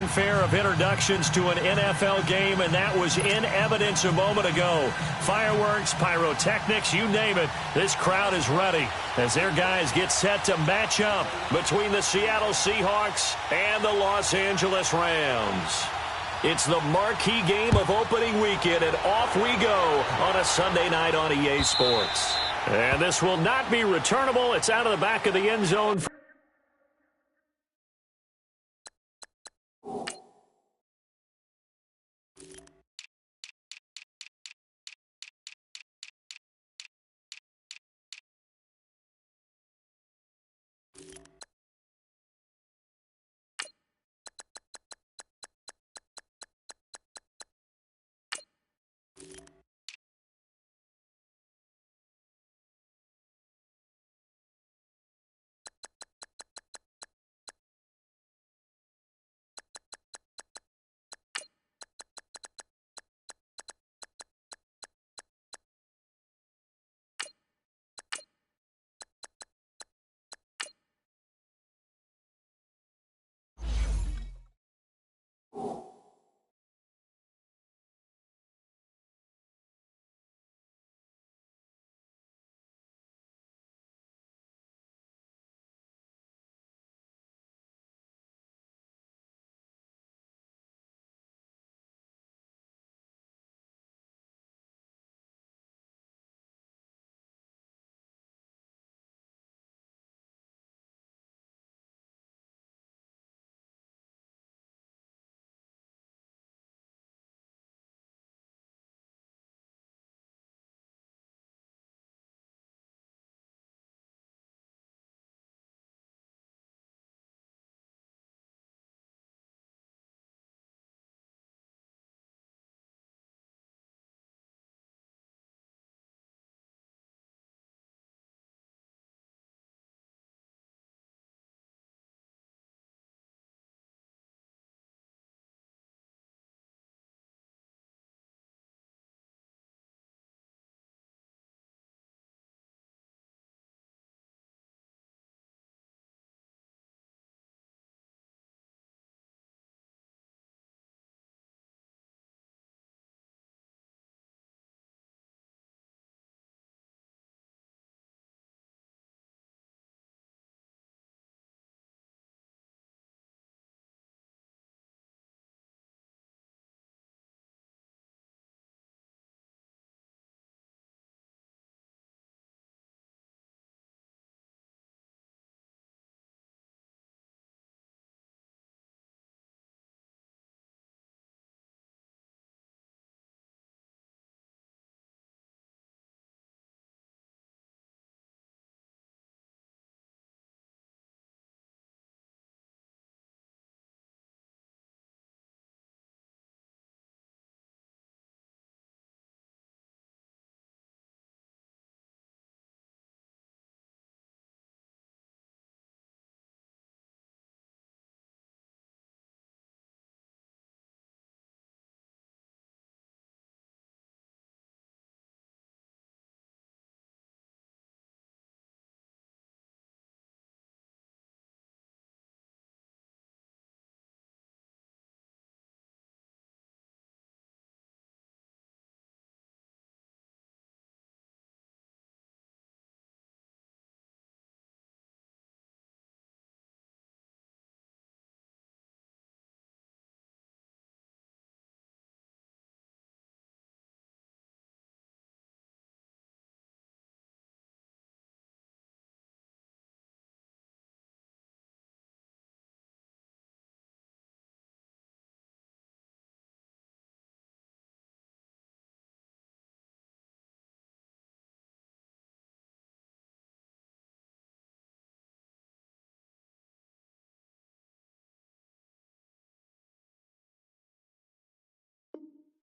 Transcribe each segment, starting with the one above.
fanfare of introductions to an NFL game, and that was in evidence a moment ago. Fireworks, pyrotechnics, you name it. This crowd is ready as their guys get set to match up between the Seattle Seahawks and the Los Angeles Rams. It's the marquee game of opening weekend, and off we go on a Sunday night on EA Sports. And this will not be returnable. It's out of the back of the end zone.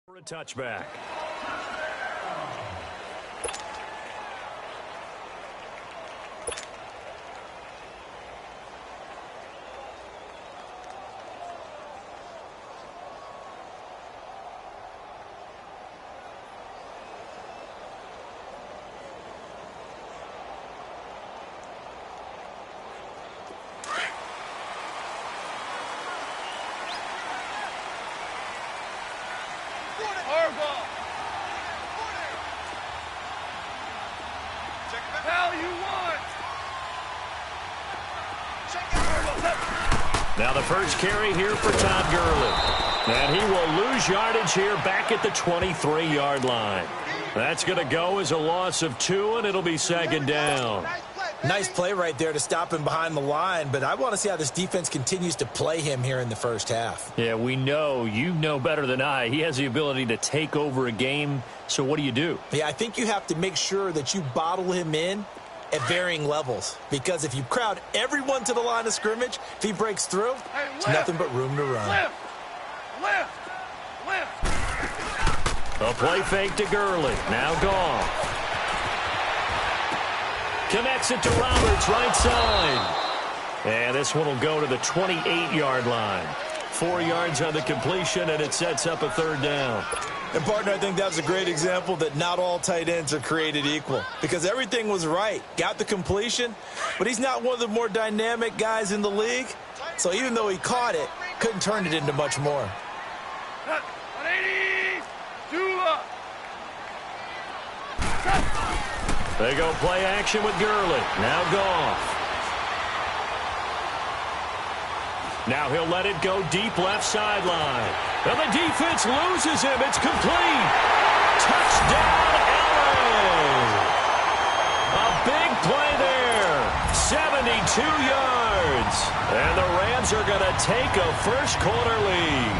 For a touchback. Now the first carry here for Todd Gurley. And he will lose yardage here back at the 23-yard line. That's going to go as a loss of 2, and it'll be second down. Nice play right there to stop him behind the line, but I want to see how this defense continues to play him here in the first half. Yeah, we know. You know better than I. He has the ability to take over a game, so what do? Yeah, I think you have to make sure that you bottle him in at varying levels, because if you crowd everyone to the line of scrimmage, if he breaks through, it's nothing but room to run. A play fake to Gurley. Now gone. Connects it to Roberts, right side. And this one will go to the 28-yard line. 4 yards on the completion, and it sets up a third down. And, partner, I think that's a great example that not all tight ends are created equal, because everything was right. Got the completion, but he's not one of the more dynamic guys in the league. So even though he caught it, couldn't turn it into much more. They go play action with Gurley. Now Goff. Now he'll let it go deep left sideline. And the defense loses him. It's complete. Touchdown, LA. A big play there. 72 yards. And the Rams are going to take a first-quarter lead.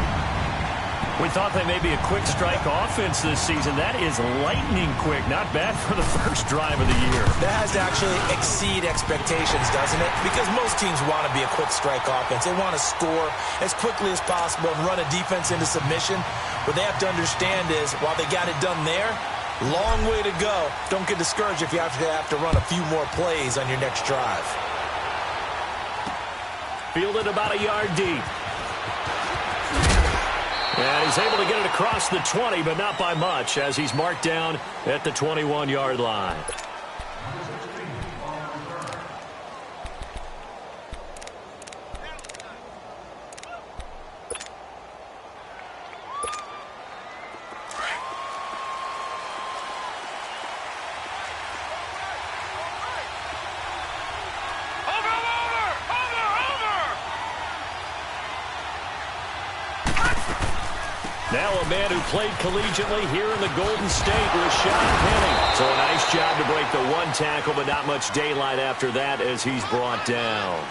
We thought they may be a quick strike offense this season. That is lightning quick. Not bad for the first drive of the year. That has to actually exceed expectations, doesn't it? Because most teams want to be a quick strike offense. They want to score as quickly as possible and run a defense into submission. What they have to understand is, while they got it done there, long way to go. Don't get discouraged if you have to run a few more plays on your next drive. Fielded about a yard deep. And he's able to get it across the 20, but not by much, as he's marked down at the 21-yard line. Now a man who played collegiately here in the Golden State was Sean Penny. So a nice job to break the one tackle, but not much daylight after that as he's brought down.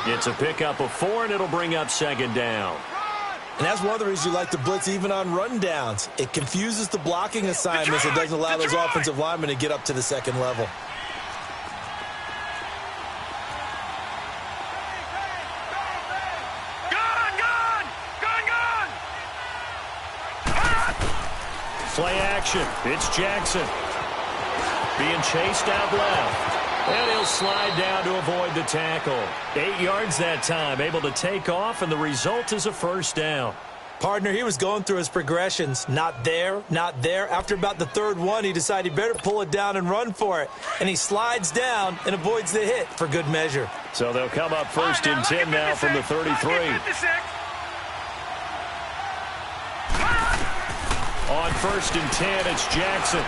It's a pickup of 4, and it'll bring up second down. And that's one of the reasons you like to blitz even on rundowns. It confuses the blocking assignments. It doesn't allow those offensive linemen to get up to the second level. Play action. It's Jackson. Being chased out left. And he'll slide down to avoid the tackle. 8 yards that time. Able to take off, and the result is a first down. Partner, he was going through his progressions. Not there, not there. After about the third one, he decided he better pull it down and run for it. And he slides down and avoids the hit for good measure. So they'll come up first and 10 now from the 33. On first and 10, it's Jackson.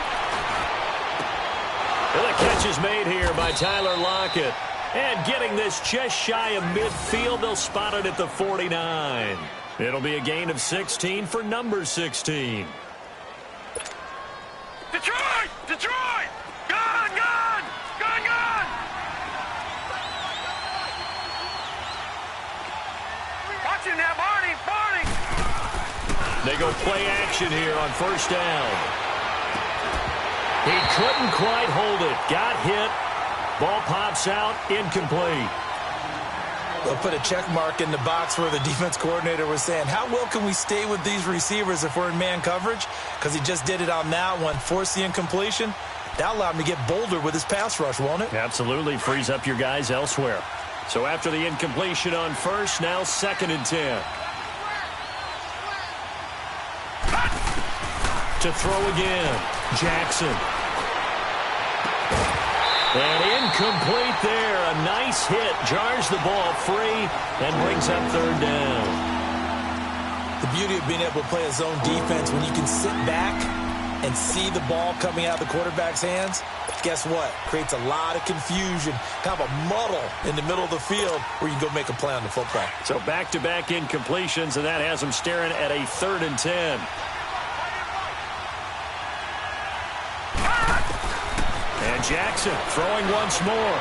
Well, the catch is made here by Tyler Lockett. And getting this just shy of midfield, they'll spot it at the 49. It'll be a gain of 16 for number 16. Detroit! Detroit! Gone! Gone! Gone! Gone! Watch him now, Barney! Barney! They go play action here on first down. He couldn't quite hold it. Got hit. Ball pops out. Incomplete. They'll put a check mark in the box where the defense coordinator was saying, how well can we stay with these receivers if we're in man coverage? Because he just did it on that one. Forced the incompletion. That allowed him to get bolder with his pass rush, won't it? Absolutely. Frees up your guys elsewhere. So after the incompletion on first, now second and 10. To throw again. Jackson. And incomplete there. A nice hit. Jars the ball free and brings up third down. The beauty of being able to play a zone defense when you can sit back and see the ball coming out of the quarterback's hands. Guess what? Creates a lot of confusion, kind of a muddle in the middle of the field where you can go make a play on the football. So back-to-back incompletions, and that has them staring at a 3rd and 10. And Jackson throwing once more.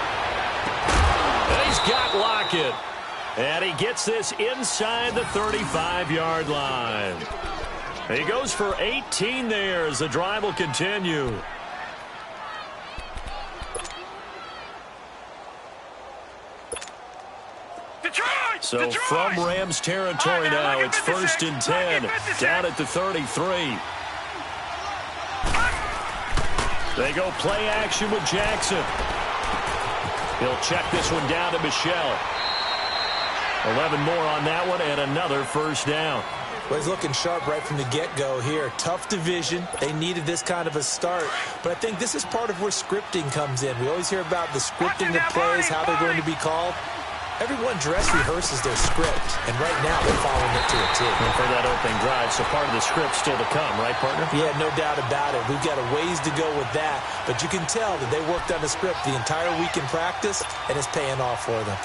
And he's got Lockett. And he gets this inside the 35-yard line. He goes for 18 there as the drive will continue. So from Rams territory now, it's 1st and 10, down at the 33. They go play action with Jackson. He'll check this one down to Michelle. 11 more on that one, and another first down. Well, he's looking sharp right from the get-go here. Tough division. They needed this kind of a start. But I think this is part of where scripting comes in. We always hear about the scripting of plays, how they're going to be called. Everyone dress rehearses their script, and right now they're following it to a T. And for that opening drive, so part of the script still to come, right, partner? Yeah, no doubt about it. We've got a ways to go with that, but you can tell that they worked on the script the entire week in practice, and it's paying off for them.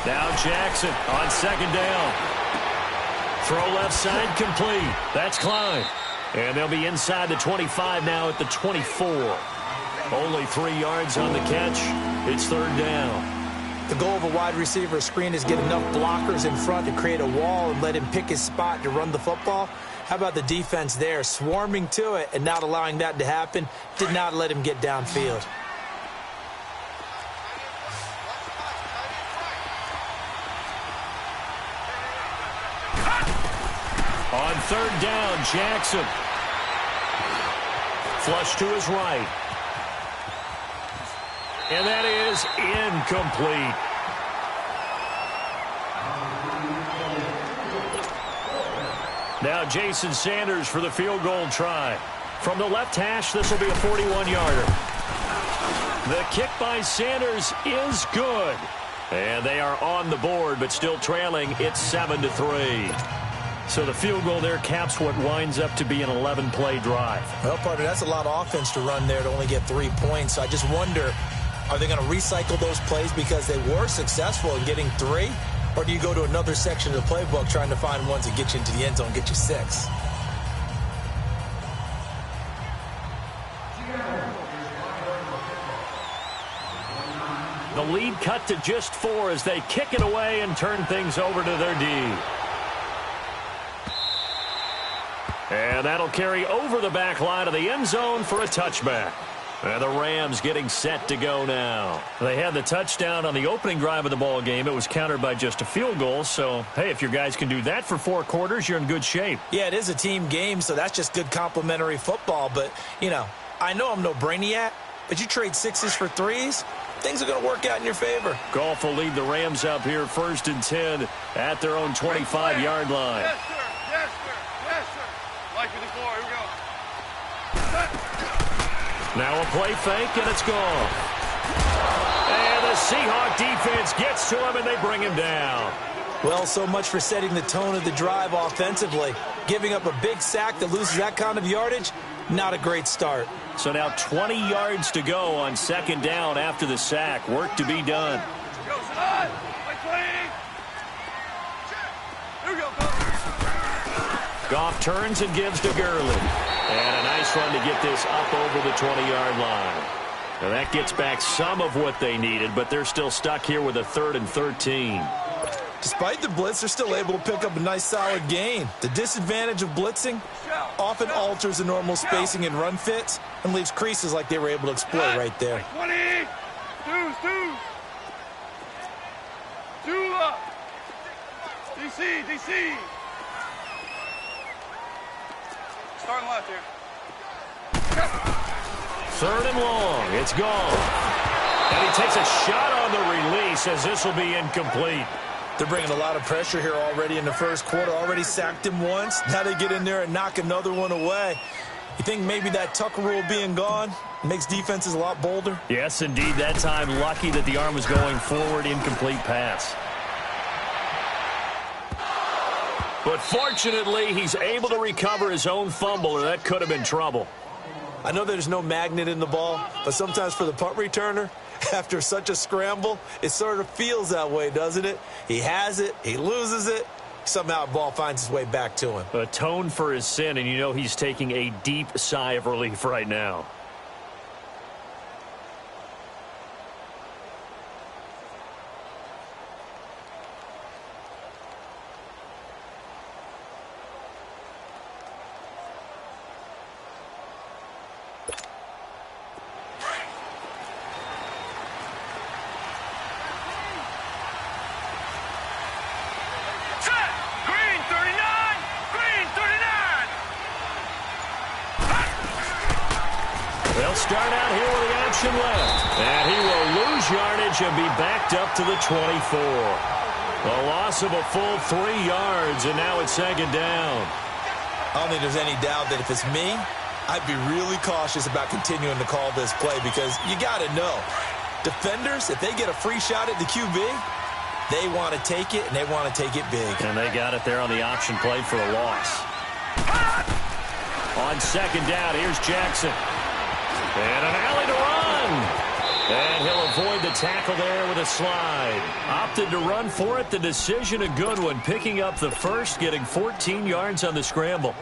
Now Jackson on 2nd down. Throw left side complete. That's Klein. And they'll be inside the 25 now at the 24. Only 3 yards on the catch. It's 3rd down. The goal of a wide receiver screen is get enough blockers in front to create a wall and let him pick his spot to run the football. How about the defense there, swarming to it and not allowing that to happen? Did not let him get downfield. On 3rd down, Jackson. Flush to his right. And that is incomplete. Now Jason Sanders for the field goal try. From the left hash, this will be a 41-yarder. The kick by Sanders is good. And they are on the board, but still trailing. It's 7-3. So the field goal there caps what winds up to be an 11-play drive. Well, partner, that's a lot of offense to run there to only get 3 points. So I just wonder, are they going to recycle those plays because they were successful in getting 3? Or do you go to another section of the playbook trying to find ones that get you into the end zone and get you 6? The lead cut to just 4 as they kick it away and turn things over to their D. And that'll carry over the back line of the end zone for a touchback. And the Rams getting set to go now. They had the touchdown on the opening drive of the ball game. It was countered by just a field goal. So, hey, if your guys can do that for 4 quarters, you're in good shape. Yeah, it is a team game, so that's just good complimentary football. But, you know I'm no brainiac, but you trade 6s for 3s, things are going to work out in your favor. Goff will lead the Rams up here 1st and 10 at their own 25-yard line. Yes, sir. Yes, sir. Yes, sir. Like with the floor. Here we go. Now a play fake, and it's gone. And the Seahawk defense gets to him, and they bring him down. Well, so much for setting the tone of the drive offensively. Giving up a big sack that loses that kind of yardage, not a great start. So now 20 yards to go on 2nd down after the sack. Work to be done. Go, Salah. Play clean. Here we go, Bill. Goff turns and gives to Gurley. And a nice run to get this up over the 20-yard line. Now that gets back some of what they needed, but they're still stuck here with a 3rd and 13. Despite the blitz, they're still able to pick up a nice solid gain. The disadvantage of blitzing often alters the normal spacing and run fits and leaves creases like they were able to exploit right there. 20. Two. Up. DC. Starting left here. 3rd and long. It's gone. And he takes a shot on the release as this will be incomplete. They're bringing a lot of pressure here already in the 1st quarter. Already sacked him once. Now they get in there and knock another one away. You think maybe that Tucker rule being gone makes defenses a lot bolder? Yes, indeed. That time, lucky that the arm was going forward, incomplete pass. But fortunately, he's able to recover his own fumble, or that could have been trouble. I know there's no magnet in the ball, but sometimes for the punt returner, after such a scramble, it sort of feels that way, doesn't it? He has it, he loses it, somehow the ball finds its way back to him. Atone for his sin, and you know he's taking a deep sigh of relief right now. They'll start out here with the option left. And he will lose yardage and be backed up to the 24. A loss of a full 3 yards, and now it's second down. I don't think there's any doubt that if it's me, I'd be really cautious about continuing to call this play because you got to know, defenders, if they get a free shot at the QB, they want to take it, and they want to take it big. And they got it there on the option play for a loss. On second down, here's Jackson. And an alley to run. And he'll avoid the tackle there with a slide. Opted to run for it. The decision a good one. Picking up the first, getting 14 yards on the scramble.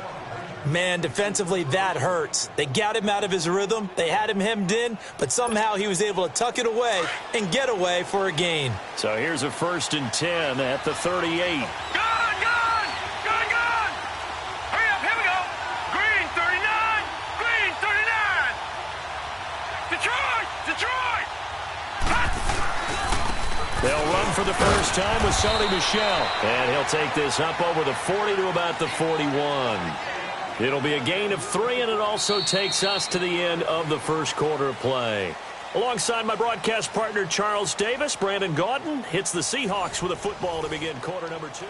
Man, defensively, that hurts. They got him out of his rhythm. They had him hemmed in, but somehow he was able to tuck it away and get away for a gain. So here's a 1st and 10 at the 38. They'll run for the first time with Sony Michel. And he'll take this up over the 40 to about the 41. It'll be a gain of 3, and it also takes us to the end of the first quarter of play. Alongside my broadcast partner, Charles Davis, Brandon Gaudin hits the Seahawks with a football to begin quarter number 2.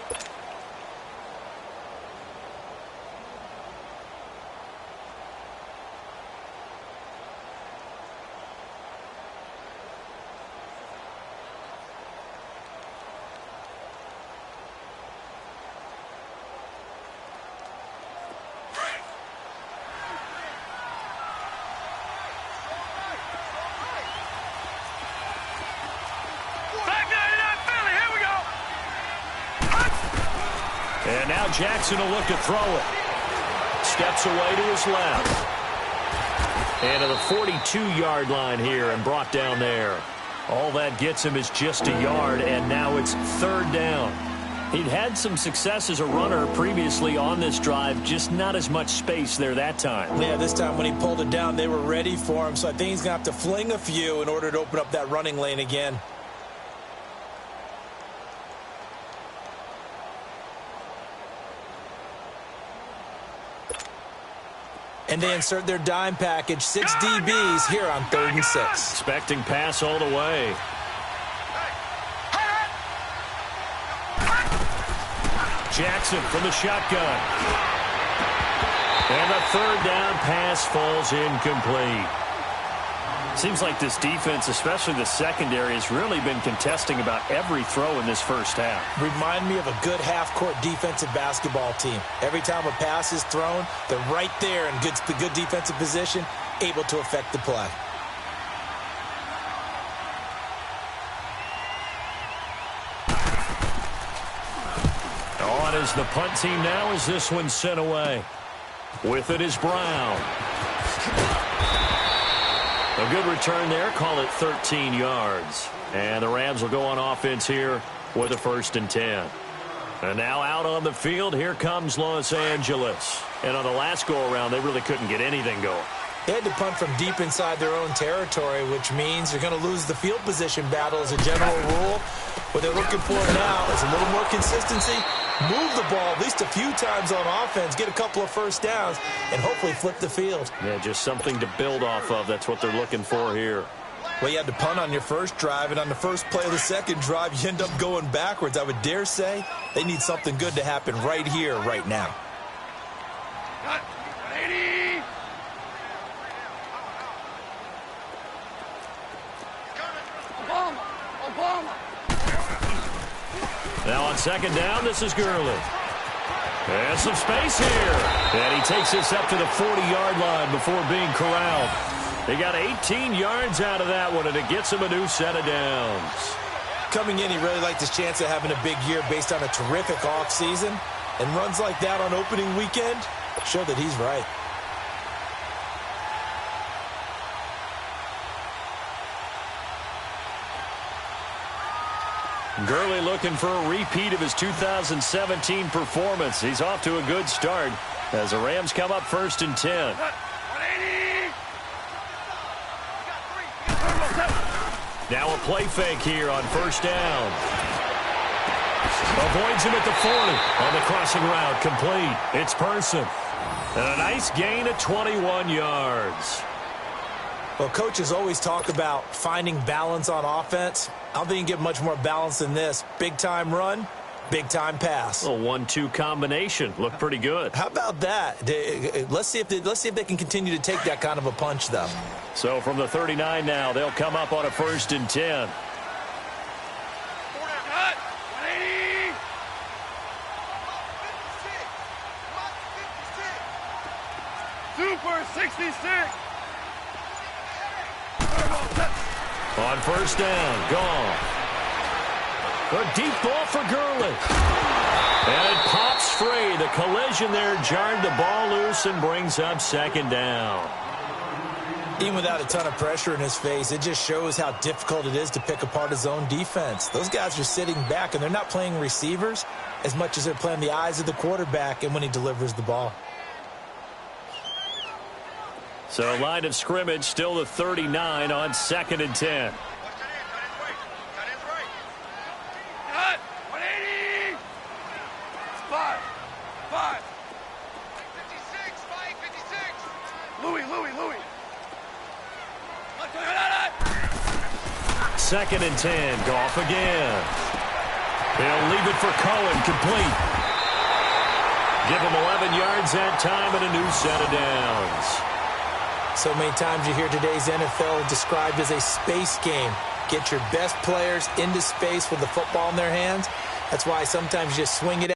And now Jackson will look to throw it. Steps away to his left. And to the 42-yard line here and brought down there. All that gets him is just a yard, and now it's 3rd down. He'd had some success as a runner previously on this drive, just not as much space there that time. Yeah, this time when he pulled it down, they were ready for him, so I think he's going to have to fling a few in order to open up that running lane again. And they insert their dime package, 6 DBs here on 3rd and 6. Expecting pass all the way. Jackson from the shotgun. And the 3rd down pass falls incomplete. Seems like this defense, especially the secondary, has really been contesting about every throw in this first half. Remind me of a good half-court defensive basketball team. Every time a pass is thrown, they're right there in the good defensive position, able to affect the play. On is the punt team now as this one's sent away. With it is Brown. A good return there. Call it 13 yards. And the Rams will go on offense here with a 1st and 10. And now out on the field, here comes Los Angeles. And on the last go-around, they really couldn't get anything going. They had to punt from deep inside their own territory, which means they're going to lose the field position battle as a general rule. What they're looking for now is a little more consistency, move the ball at least a few times on offense, get a couple of first downs, and hopefully flip the field. Yeah, just something to build off of. That's what they're looking for here. Well, you had to punt on your first drive, and on the first play of the second drive, you end up going backwards. I would dare say they need something good to happen right here, right now. Now on second down, this is Gurley. And some space here. And he takes this up to the 40-yard line before being corralled. He got 18 yards out of that one, and it gets him a new set of downs. Coming in, he really liked his chance of having a big year based on a terrific offseason. And runs like that on opening weekend show that he's right. Gurley looking for a repeat of his 2017 performance. He's off to a good start as the Rams come up 1st and 10. Now a play fake here on 1st down. Avoids him at the 40 on the crossing route. Complete. It's Person. And a nice gain of 21 yards. Well, coaches always talk about finding balance on offense. I don't think you can get much more balance than this. Big-time run, big-time pass. A 1-2 combination. Looked pretty good. How about that? Let's see if they can continue to take that kind of a punch, though. So from the 39 now, they'll come up on a 1st and 10. Super 66. On 1st down, gone. A deep ball for Gurley. And it pops free. The collision there jarred the ball loose and brings up 2nd down. Even without a ton of pressure in his face, it just shows how difficult it is to pick apart his own defense. Those guys are sitting back, and they're not playing receivers as much as they're playing the eyes of the quarterback and when he delivers the ball. So line of scrimmage still the 39 on 2nd and 10. Cut. 180. 5. 56. Louis. 2nd and 10. Goff again. He'll leave it for Cohen. Complete. Give him 11 yards that time and a new set of downs. So many times you hear today's NFL described as a space game. Get your best players into space with the football in their hands. That's why sometimes you just swing it out.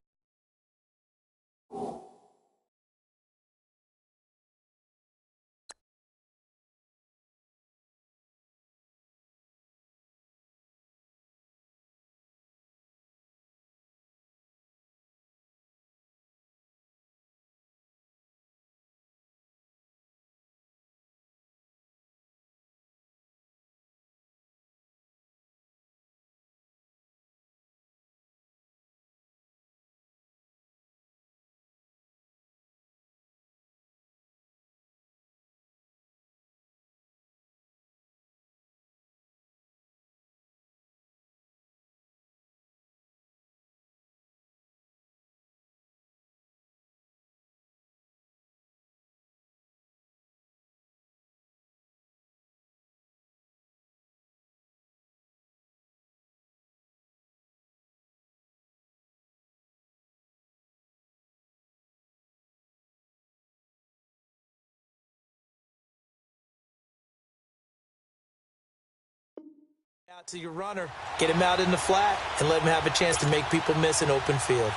Out to your runner, get him out in the flat, and let him have a chance to make people miss an open field.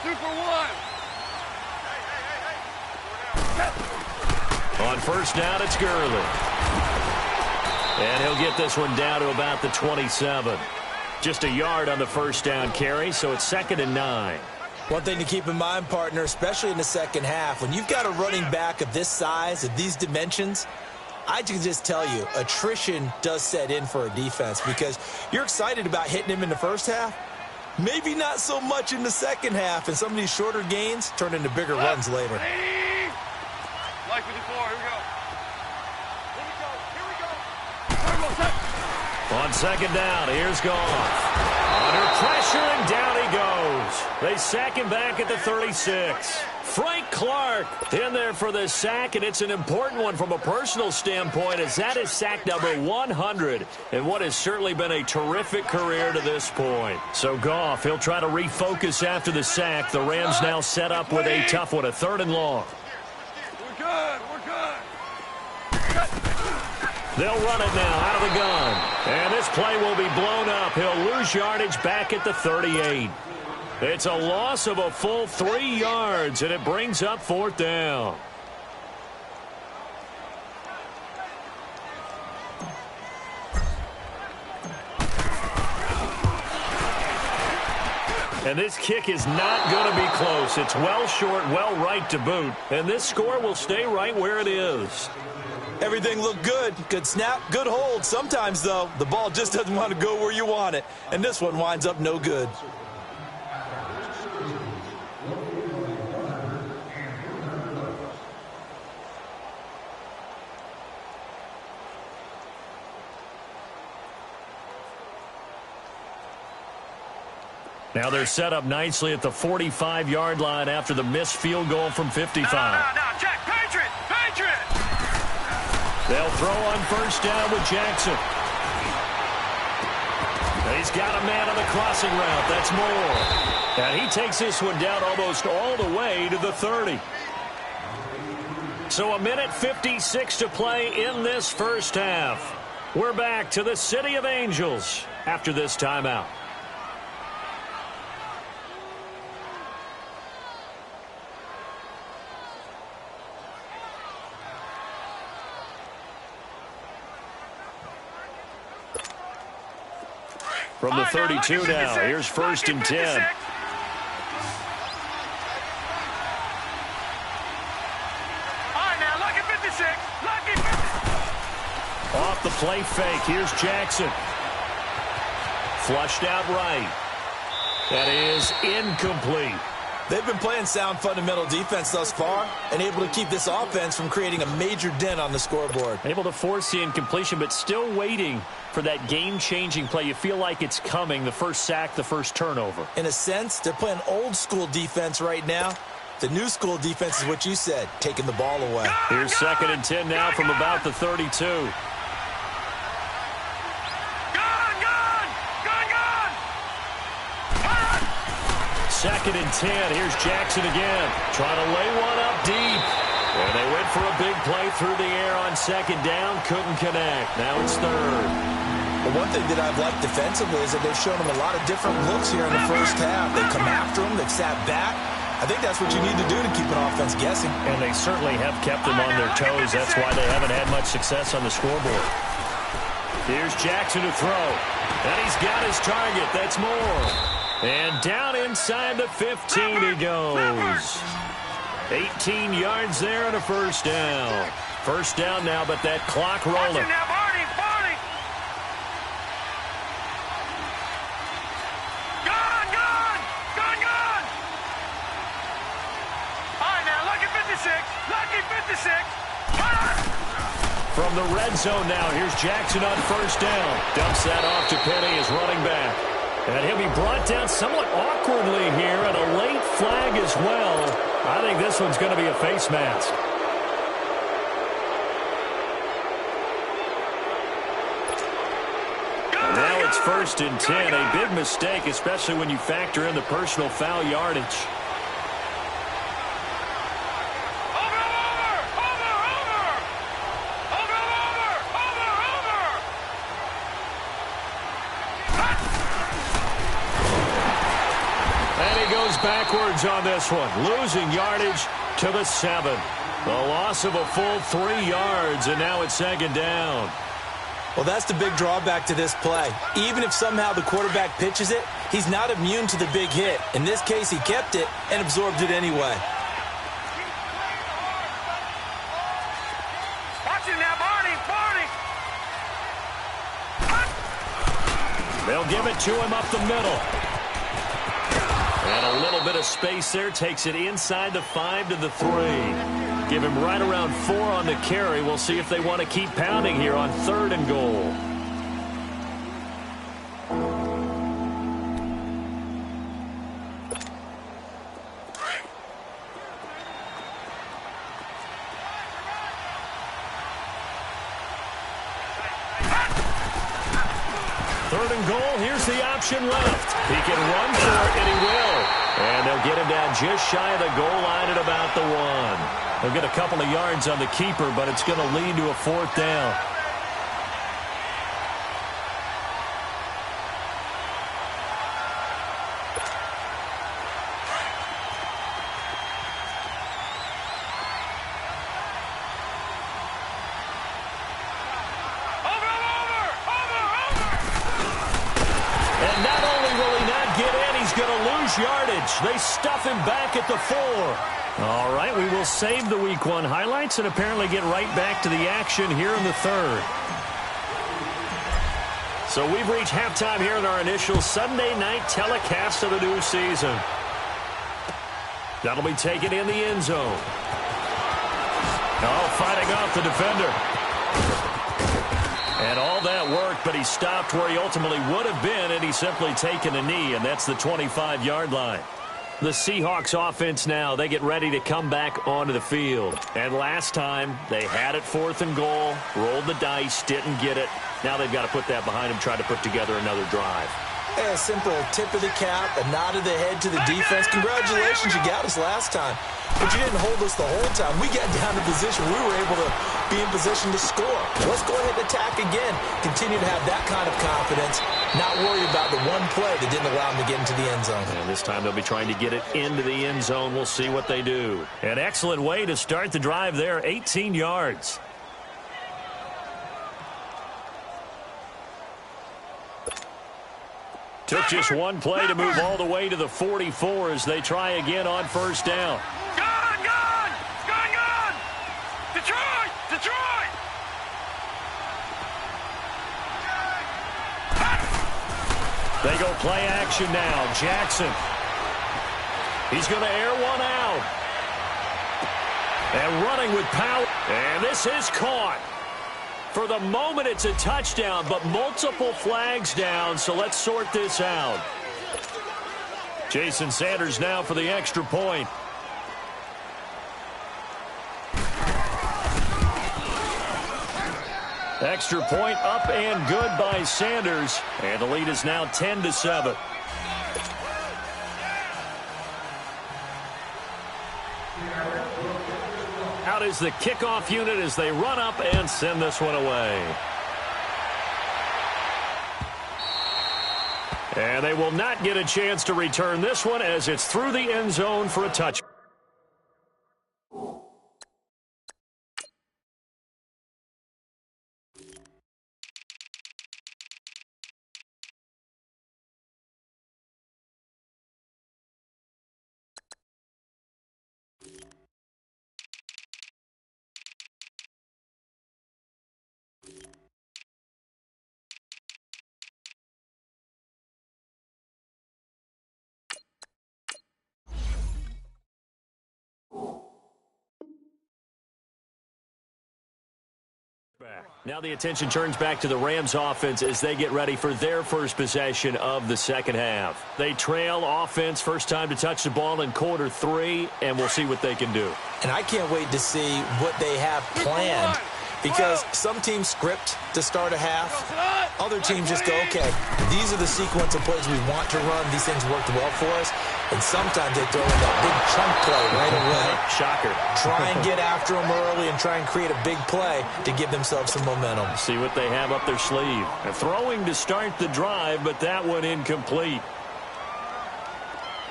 Super 1. On 1st down, it's Gurley. And he'll get this one down to about the 27. Just a yard on the 1st down carry, so it's 2nd and 9. One thing to keep in mind, partner, especially in the second half, when you've got a running back of this size, of these dimensions, I can just tell you, attrition does set in for a defense because you're excited about hitting him in the first half. Maybe not so much in the second half, and some of these shorter gains turn into bigger runs later. Like 54, here we go. On On second down, here's Goff. Under pressure, and down he goes. They sack him back at the 36. Frank Clark in there for the sack, and it's an important one from a personal standpoint, as that is sack number 100 in what has certainly been a terrific career to this point. So Goff, he'll try to refocus after the sack. The Rams now set up with a tough one, a 3rd and long. We're good. They'll run it now out of the gun. And this play will be blown up. He'll lose yardage back at the 38. It's a loss of a full 3 yards, and it brings up 4th down. And this kick is not going to be close. It's well short, well right to boot. And this score will stay right where it is. Everything looked good. Good snap, good hold. Sometimes, though, the ball just doesn't want to go where you want it. And this one winds up no good. Now they're set up nicely at the 45-yard line after the missed field goal from 55. No, Jack, Patriot! They'll throw on 1st down with Jackson. He's got a man on the crossing route. That's Moore. And he takes this one down almost all the way to the 30. So 1:56 to play in this first half. We're back to the City of Angels after this timeout. From the 32 now, here's 1st and 10. All right, now, lucky 56. Lucky 56. Off the play fake, here's Jackson. Flushed out right. That is incomplete. They've been playing sound fundamental defense thus far and able to keep this offense from creating a major dent on the scoreboard. Able to force the incompletion, but still waiting for that game-changing play. You feel like it's coming, the first sack, the first turnover. In a sense, they're playing old-school defense right now. The new school defense is what you said, taking the ball away. Here's 2nd and 10 now from about the 32. Second and 10. Here's Jackson again. Trying to lay one up deep. And they went for a big play through the air on 2nd down. Couldn't connect. Now it's 3rd. Well, one thing that I've liked defensively is that they've shown them a lot of different looks here in the first half. They come after them. They've sat back. I think that's what you need to do to keep an offense guessing. And they certainly have kept them on their toes. That's why they haven't had much success on the scoreboard. Here's Jackson to throw. And he's got his target. That's Moore. And down inside the 15 he goes. 18 yards there and a 1st down. 1st down now, but that clock rolling. Gone! All right, now, lucky 56. Lucky 56. From the red zone now, here's Jackson on 1st down. Dumps that off to Penny as running back. And he'll be brought down somewhat awkwardly here, and a late flag as well. I think this one's going to be a face mask. And now it's 1st and 10. A big mistake, especially when you factor in the personal foul yardage. Backwards on this one, losing yardage to the 7. The loss of a full 3 yards, and now it's 2nd down. Well, that's the big drawback to this play. Even if somehow the quarterback pitches it, he's not immune to the big hit. In this case, he kept it and absorbed it anyway. Watch it now, Barney! They'll give it to him up the middle. And a little bit of space there, takes it inside the 5 to the 3. Give him right around 4 on the carry. We'll see if they want to keep pounding here on 3rd and goal. 3rd and goal. Here's the option left. He can run for it, and he will. And they'll get him down just shy of the goal line at about the 1. They'll get a couple of yards on the keeper, but it's going to lead to a 4th down. Yardage. They stuff him back at the 4. All right, we will save the Week 1 highlights and apparently get right back to the action here in the 3rd. So we've reached halftime here in our initial Sunday night telecast of the new season. That'll be taken in the end zone. Oh, fighting off the defender. And all that worked, but he stopped where he ultimately would have been, and he's simply taken a knee, and that's the 25-yard line. The Seahawks offense now, they get ready to come back onto the field. And last time, they had it 4th and goal, rolled the dice, didn't get it. Now they've got to put that behind them, try to put together another drive. A simple tip of the cap, a nod of the head to the defense. Congratulations, you got us last time. But you didn't hold us the whole time. We got down to position. We were able to be in position to score. Let's go ahead and attack again. Continue to have that kind of confidence. Not worry about the one play that didn't allow them to get into the end zone. And this time they'll be trying to get it into the end zone. We'll see what they do. An excellent way to start the drive there, 18 yards. Took just one play to move all the way to the 44 as they try again on 1st down. Gone! Gone! Gone! Gone! Detroit! Detroit! They go play action now. Jackson. He's going to air one out. And running with power. And this is caught. For the moment, it's a touchdown, but multiple flags down, so let's sort this out. Jason Sanders now for the extra point. Extra point up and good by Sanders, and the lead is now 10-7. Out is the kickoff unit as they run up and send this one away. And they will not get a chance to return this one as it's through the end zone for a touch. Now the attention turns back to the Rams offense as they get ready for their first possession of the second half. They trail offense, first time to touch the ball in quarter 3, and we'll see what they can do. And I can't wait to see what they have planned, because some teams script to start a half. Other teams just go, okay, these are the sequence of plays we want to run. These things worked well for us. And sometimes they throw in that big chunk play right away. Shocker. Try and get after them early and try and create a big play to give themselves some momentum. See what they have up their sleeve. They're throwing to start the drive, but that one incomplete.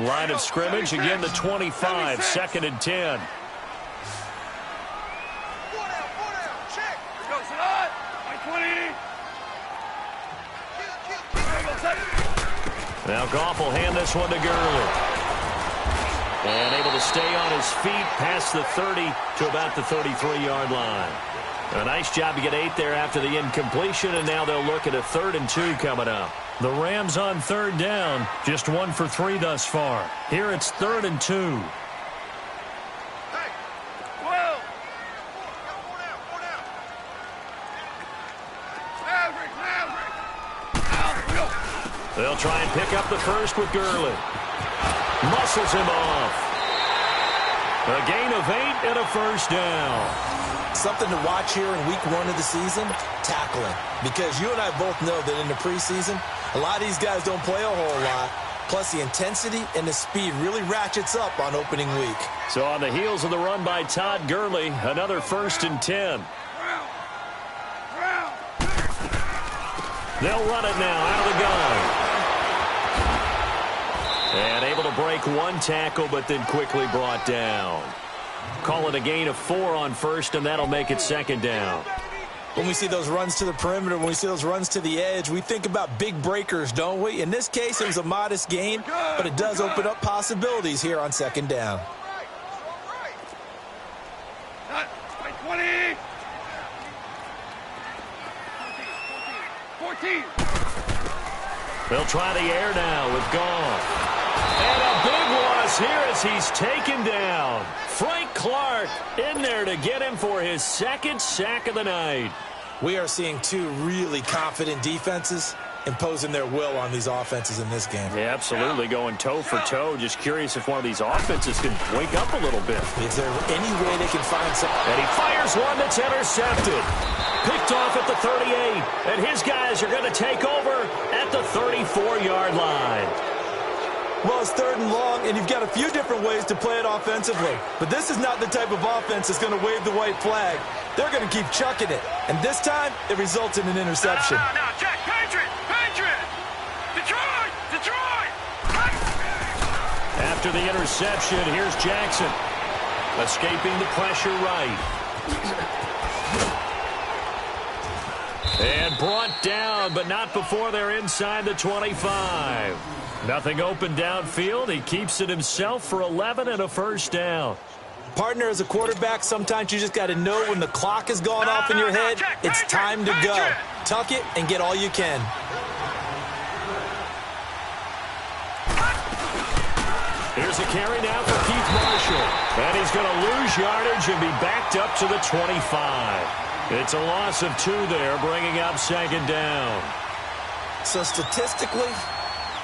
Line of scrimmage, again the 25, 2nd and 10. Now Goff will hand this one to Gurley. And able to stay on his feet past the 30 to about the 33-yard line. A nice job to get 8 there after the incompletion, and now they'll look at a 3rd and 2 coming up. The Rams on 3rd down, just 1 for 3 thus far. Here it's 3rd and 2. They'll try and pick up the first with Gurley. Muscles him off. A gain of 8 and a first down. Something to watch here in week 1 of the season, tackling. Because you and I both know that in the preseason, A lot of these guys don't play a whole lot. Plus, the intensity and the speed really ratchets up on opening week. So on the heels of the run by Todd Gurley, another 1st and 10. They'll run it now out of the gun. And able to break one tackle, but then quickly brought down. Call it a gain of 4 on 1st, and that'll make it 2nd down. When we see those runs to the perimeter, when we see those runs to the edge, we think about big breakers, don't we? In this case, it was a modest gain, but it does open up possibilities here on 2nd down. 20. 14. They'll try the air now with Goff. And a big loss here as he's taken down. Frank Clark in there to get him for his 2nd sack of the night. We are seeing 2 really confident defenses imposing their will on these offenses in this game. Yeah, absolutely, going toe for toe. Just curious if one of these offenses can wake up a little bit. Is there any way they can find some? And he fires one that's intercepted. Picked off at the 38. And his guys are going to take over at the 34-yard line. Well, it's 3rd and long, and you've got a few different ways to play it offensively. But this is not the type of offense that's going to wave the white flag. They're going to keep chucking it. And this time, it results in an interception. No, Jack, Patriot! Detroit! After the interception, here's Jackson. Escaping the pressure right. And brought down, but not before they're inside the 25. Nothing open downfield. He keeps it himself for 11 and a 1st down. Partner, as a quarterback, sometimes you just got to know when the clock has gone off in your head, it's time to go. Tuck it and get all you can. Here's a carry now for Keith Marshall. And he's going to lose yardage and be backed up to the 25. It's a loss of 2 there, bringing up 2nd down. So statistically,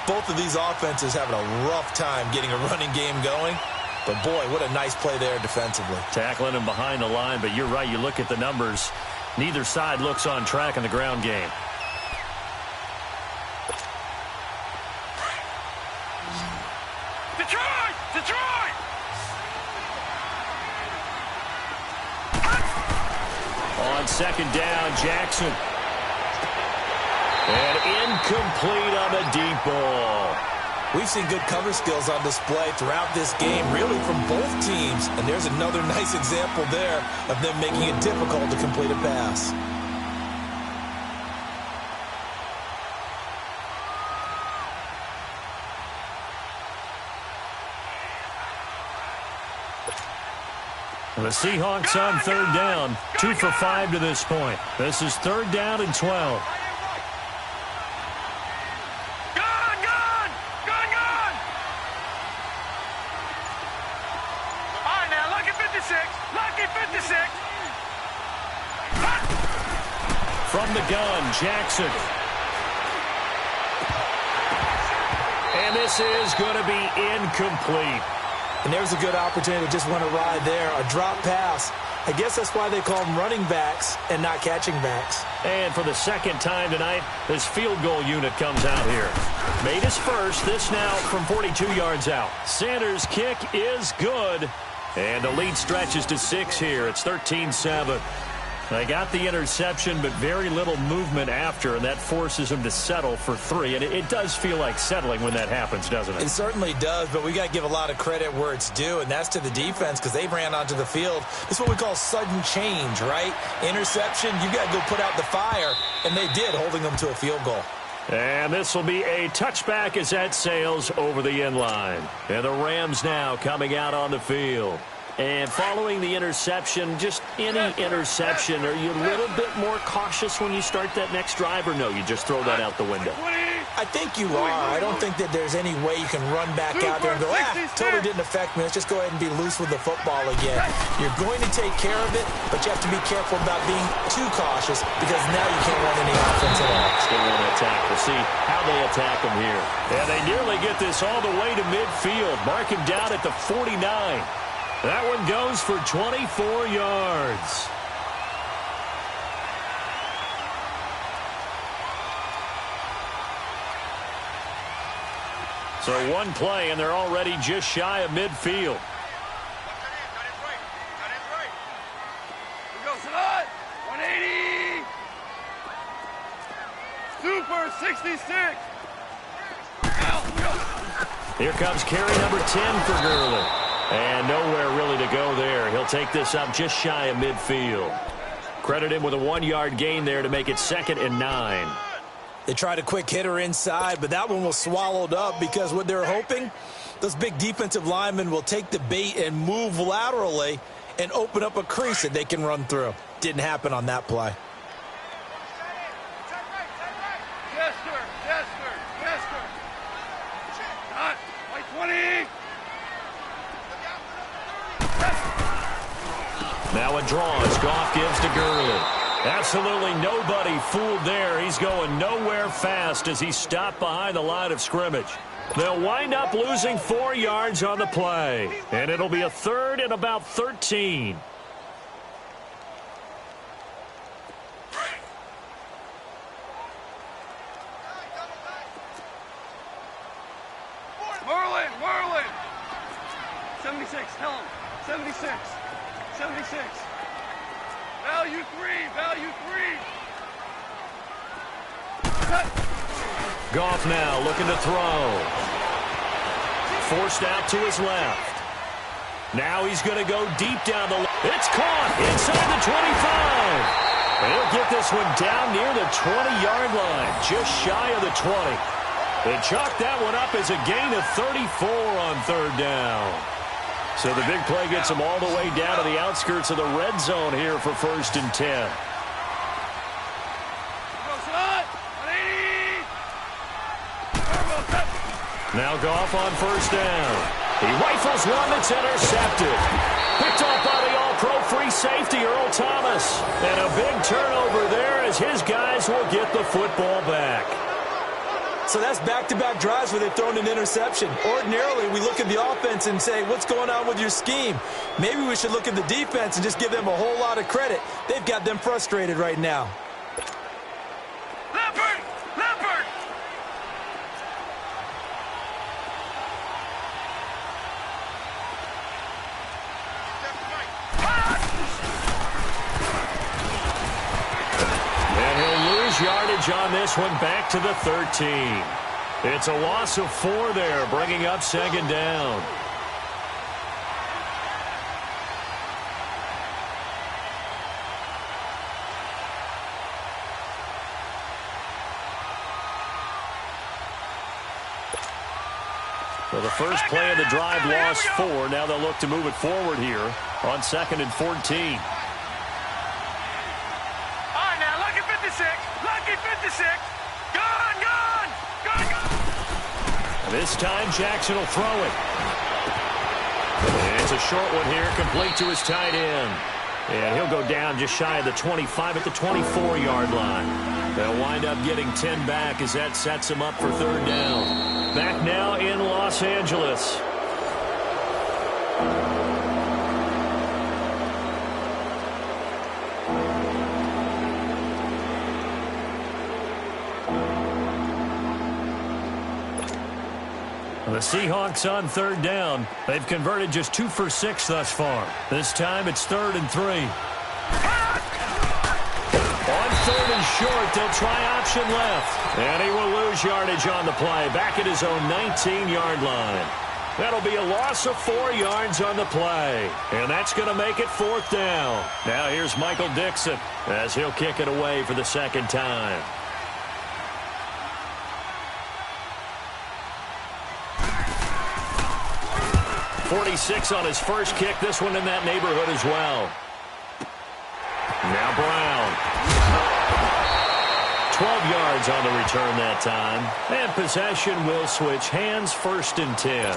both of these offenses having a rough time getting a running game going. But, boy, what a nice play there defensively. Tackling him behind the line, but you're right. You look at the numbers. Neither side looks on track in the ground game. Detroit! On 2nd down, Jackson. And incomplete on the deep ball. We've seen good cover skills on display throughout this game, really from both teams. And there's another nice example there of them making it difficult to complete a pass. The Seahawks on 3rd down, 2 for 5 to this point. This is 3rd down and 12. From the gun, Jackson. And this is going to be incomplete. And there's a good opportunity to just want to ride there. A drop pass. I guess that's why they call them running backs and not catching backs. And for the 2nd time tonight, this field goal unit comes out here. Made his first. This now from 42 yards out. Sanders' kick is good. And the lead stretches to 6 here. It's 13-7. They got the interception, but very little movement after, and that forces them to settle for 3. And it does feel like settling when that happens, doesn't it? It certainly does, but we got to give a lot of credit where it's due, and that's to the defense because they ran onto the field. It's what we call sudden change, right? Interception, you got to go put out the fire, and they did, holding them to a field goal. And this will be a touchback as that sails over the end line. And the Rams now coming out on the field. And following the interception, just any interception, are you a little bit more cautious when you start that next drive, or no, you just throw that out the window? I think you are. I don't think that there's any way you can run back out there and go, totally didn't affect me. Let's just go ahead and be loose with the football again. You're going to take care of it, but you have to be careful about being too cautious because now you can't run any offense at all. Still want to attack. We'll see how they attack them here. And they nearly get this all the way to midfield. Mark him down at the 49. That one goes for 24 yards. So one play, and they're already just shy of midfield. Go, Salah! 180! Super 66! Here comes carry number 10 for Gurley. And nowhere really to go there. He'll take this up just shy of midfield. Credit him with a 1-yard gain there to make it 2nd and 9. They tried a quick hitter inside, but that one was swallowed up because what they're hoping, those big defensive linemen will take the bait and move laterally and open up a crease that they can run through. Didn't happen on that play. Not, like 20! Now a draw as Goff gives to Gurley. Absolutely nobody fooled there. He's going nowhere fast as he's stopped behind the line of scrimmage. They'll wind up losing 4 yards on the play. And it'll be a 3rd and about 13. Merlin! 76, tell him. 76. 76. Value 3. Goff now looking to throw. Forced out to his left. Now he's going to go deep down the left. It's caught inside the 25. He'll get this one down near the 20-yard line, just shy of the 20. They chalked that one up as a gain of 34 on 3rd down. So the big play gets them all the way down to the outskirts of the red zone here for 1st and 10. Now Goff on 1st down. He rifles one that's intercepted. Picked off by the all-pro free safety, Earl Thomas. And a big turnover there as his guys will get the football back. So that's back-to-back drives where they've thrown an interception. Ordinarily, we look at the offense and say, what's going on with your scheme? Maybe we should look at the defense and just give them a whole lot of credit. They've got them frustrated right now. Leopard! And he'll lose yardage on this one back to the 13. It's a loss of 4 there, bringing up 2nd down. Well, the first play of the drive lost 4. Now they'll look to move it forward here on 2nd and 14. All right, now, lucky 56. Lucky 56. Gone! This time Jackson will throw it. And it's a short one here, complete to his tight end. And he'll go down just shy of the 25 at the 24-yard line. They'll wind up getting 10 back as that sets him up for 3rd down. Back now in Los Angeles. The Seahawks on 3rd down. They've converted just 2 for 6 thus far. This time it's 3rd and 3. On 3rd and short, they'll try option left. And he will lose yardage on the play, back at his own 19-yard line. That'll be a loss of 4 yards on the play. And that's going to make it 4th down. Now here's Michael Dixon as he'll kick it away for the 2nd time. 46 on his first kick. This one in that neighborhood as well. Now Brown. 12 yards on the return that time. And possession will switch hands, 1st and 10.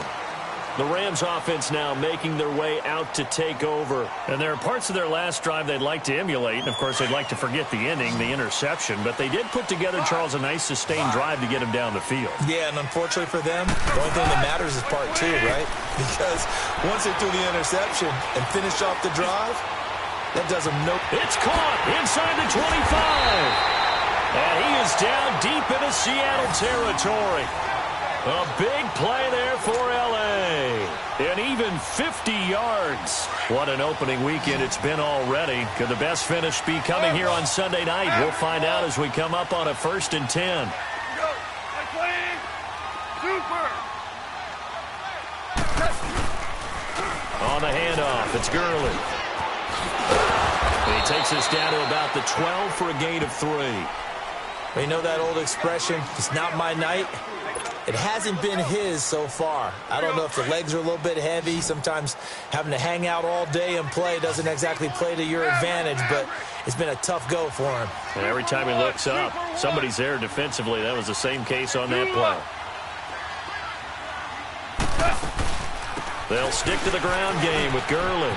The Rams offense now making their way out to take over. And there are parts of their last drive they'd like to emulate. And, of course, they'd like to forget the inning, the interception. But they did put together, Charles, a nice sustained drive to get him down the field. Yeah, and unfortunately for them, the only thing that matters is part 2, right? Because once they threw the interception and finished off the drive, that does them no... It's caught inside the 25. And he is down deep into Seattle territory. A big play there for L.A. And even 50 yards. What an opening weekend it's been already. Could the best finish be coming here on Sunday night? We'll find out as we come up on a 1st and 10. Super! On the handoff, it's Gurley. And he takes us down to about the 12 for a gain of 3. Well, you know that old expression, it's not my night? It hasn't been his so far. I don't know if the legs are a little bit heavy. Sometimes having to hang out all day and play doesn't exactly play to your advantage, but it's been a tough go for him. And every time he looks up, somebody's there defensively. That was the same case on that play. They'll stick to the ground game with Gurley.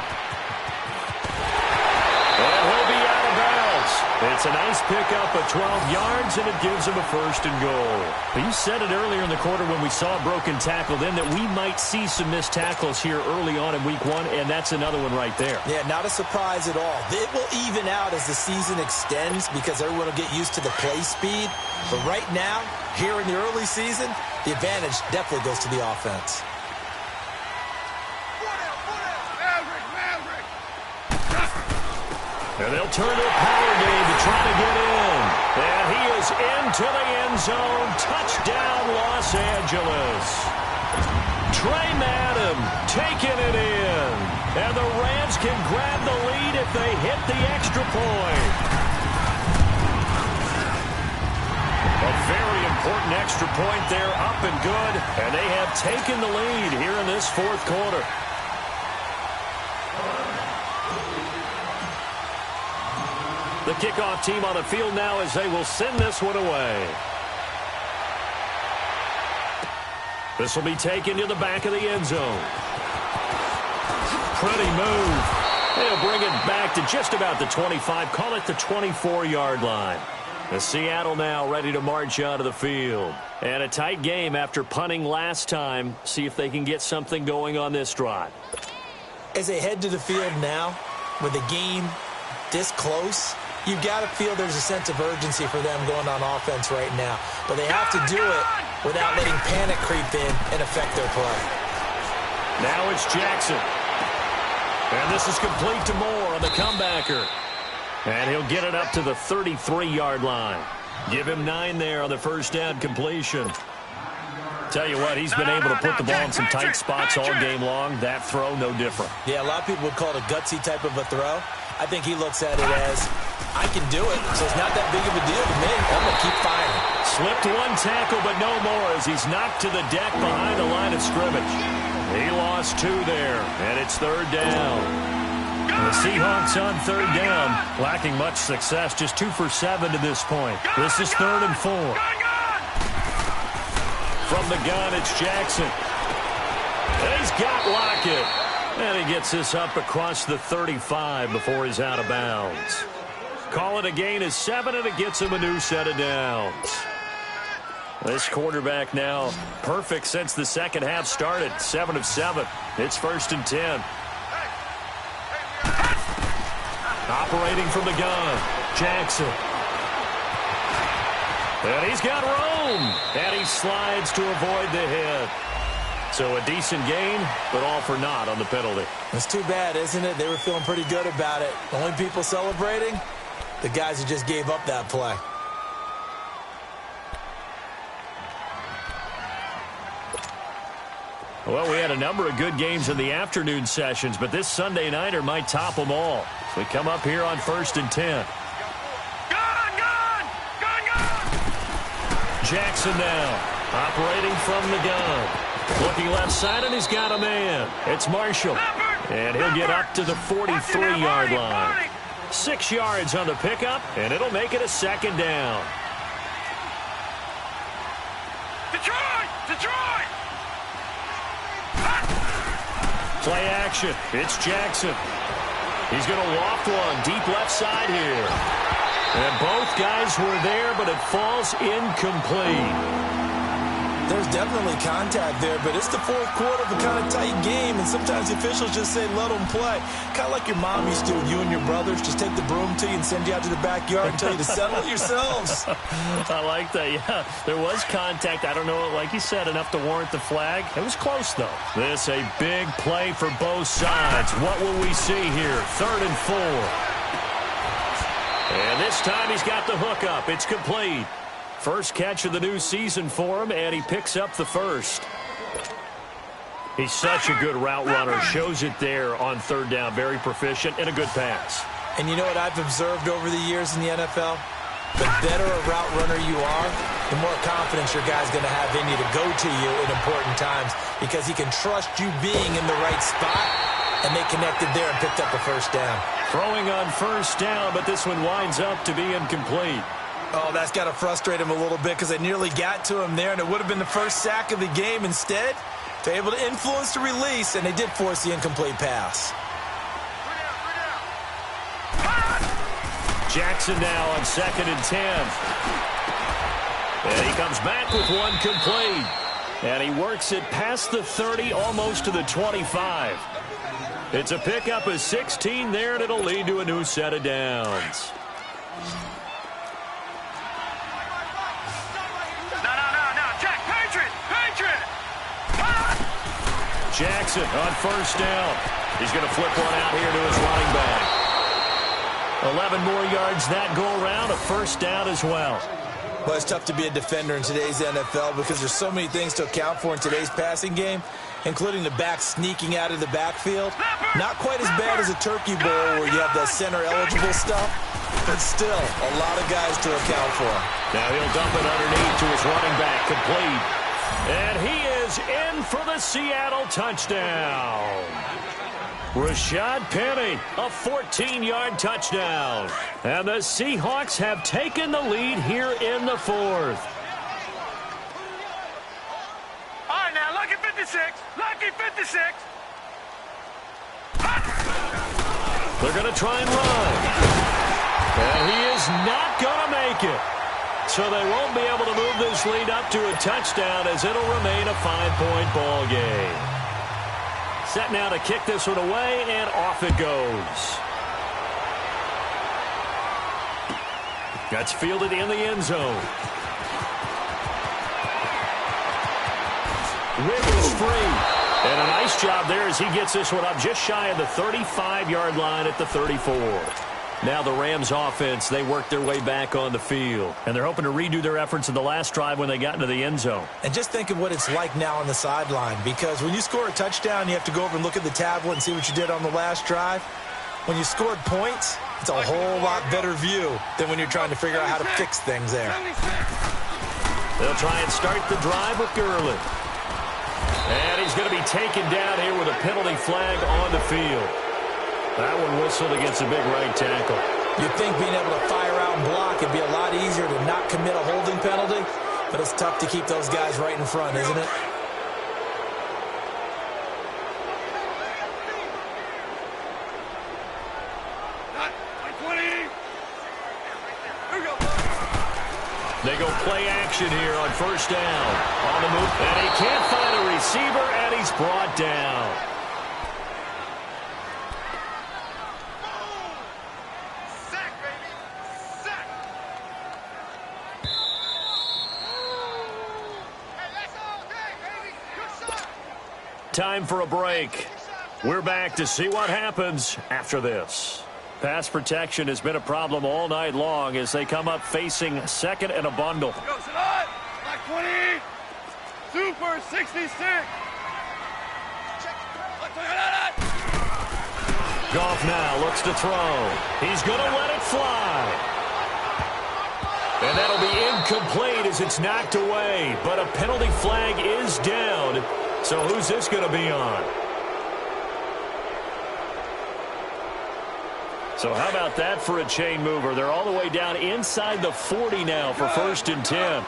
And he'll be out of bounds. It's a nice pickup of 12 yards, and it gives him a 1st and goal. You said it earlier in the quarter when we saw a broken tackle then that we might see some missed tackles here early on in week 1, and that's another one right there. Yeah, not a surprise at all. It will even out as the season extends because everyone will get used to the play speed. But right now, here in the early season, the advantage definitely goes to the offense. And they'll turn to a power game to try to get in. And he is into the end zone. Touchdown, Los Angeles. Trey Madden taking it in. And the Rams can grab the lead if they hit the extra point. A very important extra point there, up and good. And they have taken the lead here in this 4th quarter. The kickoff team on the field now as they will send this one away. This will be taken to the back of the end zone. Pretty move. They'll bring it back to just about the 25. Call it the 24-yard line. The Seattle now ready to march out of the field. And a tight game after punting last time. See if they can get something going on this drive. As they head to the field now, with the game this close, you've got to feel there's a sense of urgency for them going on offense right now. But they have to do it without letting panic creep in and affect their play. Now it's Jackson. And this is complete to Moore on the comebacker. And he'll get it up to the 33-yard line. Give him 9 there on the 1st down completion. Tell you what, he's been able to put the ball in some tight spots all game long. That throw, no different. Yeah, a lot of people would call it a gutsy type of a throw. I think he looks at it as, I can do it, so it's not that big of a deal to me. I'm going to keep firing. Slipped one tackle, but no more as he's knocked to the deck behind the line of scrimmage. He lost 2 there, and it's 3rd down. And the Seahawks on 3rd down, lacking much success, just 2 for 7 to this point. This is 3rd and 4. From the gun, it's Jackson. And he's got Lockett. And he gets this up across the 35 before he's out of bounds. Call it a gain of 7, and it gets him a new set of downs. This quarterback now perfect since the second half started. 7 of 7. It's 1st and 10. Operating from the gun, Jackson. And he's got room. And he slides to avoid the hit. So a decent gain, but all for naught on the penalty. It's too bad, isn't it? They were feeling pretty good about it. The only people celebrating, the guys who just gave up that play. Well, we had a number of good games in the afternoon sessions, but this Sunday nighter might top them all. So we come up here on 1st and 10. Jackson now, operating from the gun. Looking left side, and he's got a man. It's Marshall. And he'll get up to the 43-yard line. 6 yards on the pickup, and it'll make it a 2nd down. Detroit! Play action. It's Jackson. He's going to loft one deep left side here. And both guys were there, but it falls incomplete. There's definitely contact there, but it's the fourth quarter of a kind of tight game, and sometimes the officials just say, let them play. Kind of like your mom used to with you and your brothers. Just take the broom to you and send you out to the backyard and tell you to settle it yourselves. I like that, yeah. There was contact. I don't know, like you said, enough to warrant the flag. It was close, though. This a big play for both sides. What will we see here? 3rd and 4. And this time he's got the hook up. It's complete. First catch of the new season for him, and he picks up the first. He's such a good route runner. Shows it there on 3rd down. Very proficient and a good pass. And you know what I've observed over the years in the NFL? The better a route runner you are, the more confidence your guy's going to have in you to go to you in important times because he can trust you being in the right spot, and they connected there and picked up a first down. Throwing on 1st down, but this one winds up to be incomplete. Oh, that's got to frustrate him a little bit because they nearly got to him there, and it would have been the first sack of the game. Instead, they're able to influence the release, and they did force the incomplete pass. Jackson now on 2nd and 10. And he comes back with one complete. And he works it past the 30, almost to the 25. It's a pickup of 16 there, and it'll lead to a new set of downs. Jackson on 1st down. He's going to flip one out here to his running back. 11 more yards that go around, a 1st down as well. Well, it's tough to be a defender in today's NFL because there's so many things to account for in today's passing game, including the back sneaking out of the backfield. Not quite as bad as a turkey bowl where you have the center-eligible stuff, but still a lot of guys to account for. Now he'll dump it underneath to his running back, complete. And he is in for the Seattle touchdown. Rashad Penny, a 14-yard touchdown. And the Seahawks have taken the lead here in the 4th. All right, now, lucky 56. Lucky 56. They're going to try and run. And he is not going to make it. So they won't be able to move this lead up to a touchdown as it'll remain a 5-point ball game. Set now to kick this one away, and off it goes. That's fielded in the end zone. Wiggins free. And a nice job there as he gets this one up just shy of the 35-yard line at the 34. Now the Rams offense, they work their way back on the field. And they're hoping to redo their efforts in the last drive when they got into the end zone. And just think of what it's like now on the sideline, because when you score a touchdown, you have to go over and look at the tablet and see what you did on the last drive. When you scored points, it's a whole lot better view than when you're trying to figure out how to fix things there. They'll try and start the drive with Gurley. And he's going to be taken down here with a penalty flag on the field. That one whistled against a big right tackle. You'd think being able to fire out and block would be a lot easier to not commit a holding penalty, but it's tough to keep those guys right in front, isn't it? They go play action here on 1st down. On the move, and he can't find a receiver, and he's brought down. Time for a break. We're back to see what happens after this. Pass protection has been a problem all night long as they come up facing 2nd and a bundle. Goes it on. Like 20. Super 66. Goff now looks to throw. He's going to let it fly. And that'll be incomplete as it's knocked away. But a penalty flag is down. So who's this going to be on? So how about that for a chain mover? They're all the way down inside the 40 now for 1st and 10.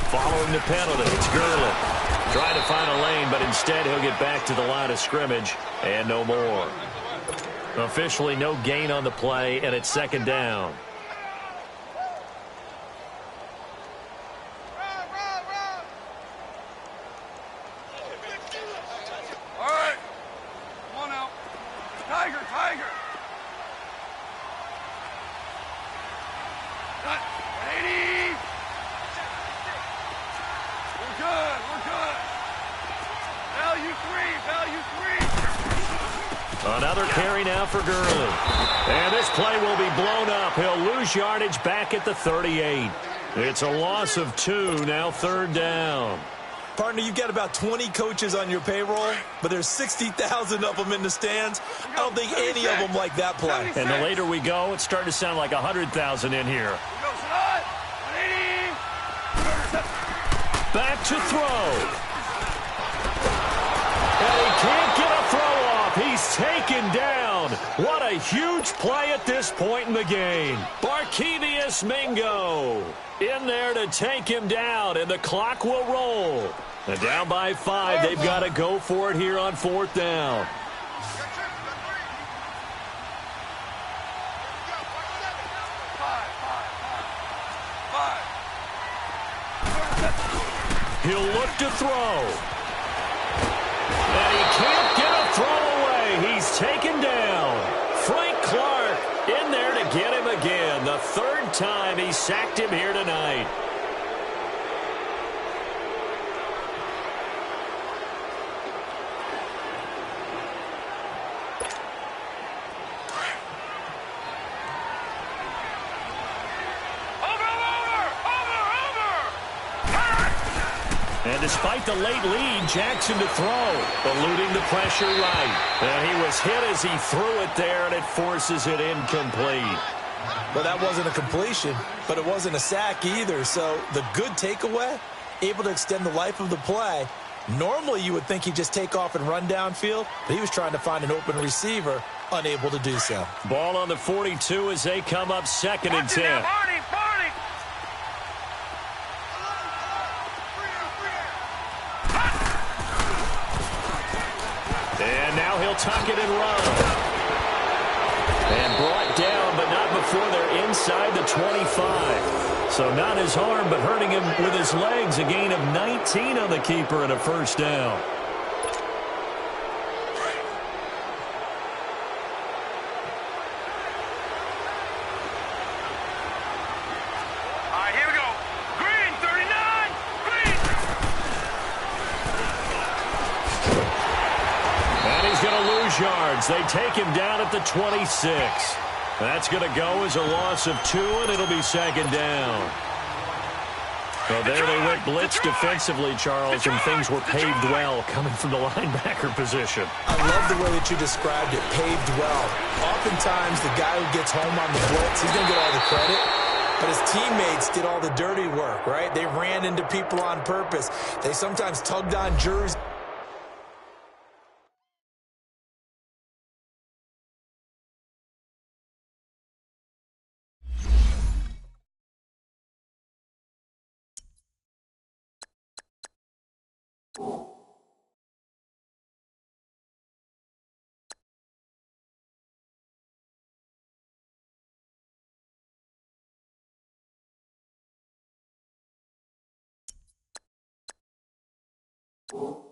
Following the penalty, it's Gurley. Trying to find a lane, but instead he'll get back to the line of scrimmage and no more. Officially no gain on the play, and it's 2nd down. Another carry now for Gurley. And this play will be blown up. He'll lose yardage back at the 38. It's a loss of 2, now 3rd down. Partner, you've got about 20 coaches on your payroll, but there's 60,000 of them in the stands. I don't think any of them like that play. And the later we go, it's starting to sound like 100,000 in here. Back to throw. And he can't get a throw off. He's taken down. What a huge play at this point in the game. Barkevious Mingo in there to take him down, and the clock will roll. And down by 5, they've got to go for it here on 4th down. He'll look to throw. And he can't get a throw away. He's taken down. Frank Clark in there to get him again. The 3rd time he sacked him here tonight. And despite the late lead, Jackson to throw, eluding the pressure right. And he was hit as he threw it there, and it forces it incomplete. Well, that wasn't a completion, but it wasn't a sack either. So the good takeaway, able to extend the life of the play. Normally you would think he'd just take off and run downfield, but he was trying to find an open receiver, unable to do so. Ball on the 42 as they come up 2nd and 10. And now he'll tuck it and run. And brought down, but not before they're inside the 25. So not his arm, but hurting him with his legs. A gain of 19 on the keeper and a 1st down. All right, here we go. Green, 39. Green. And he's going to lose yards. They take him down at the 26. That's going to go as a loss of 2, and it'll be 2nd down. So there they went blitz defensively, Charles, and things were paved well coming from the linebacker position. I love the way that you described it, paved well. Oftentimes, the guy who gets home on the blitz, he's going to get all the credit. But his teammates did all the dirty work, right? They ran into people on purpose. They sometimes tugged on jerseys. You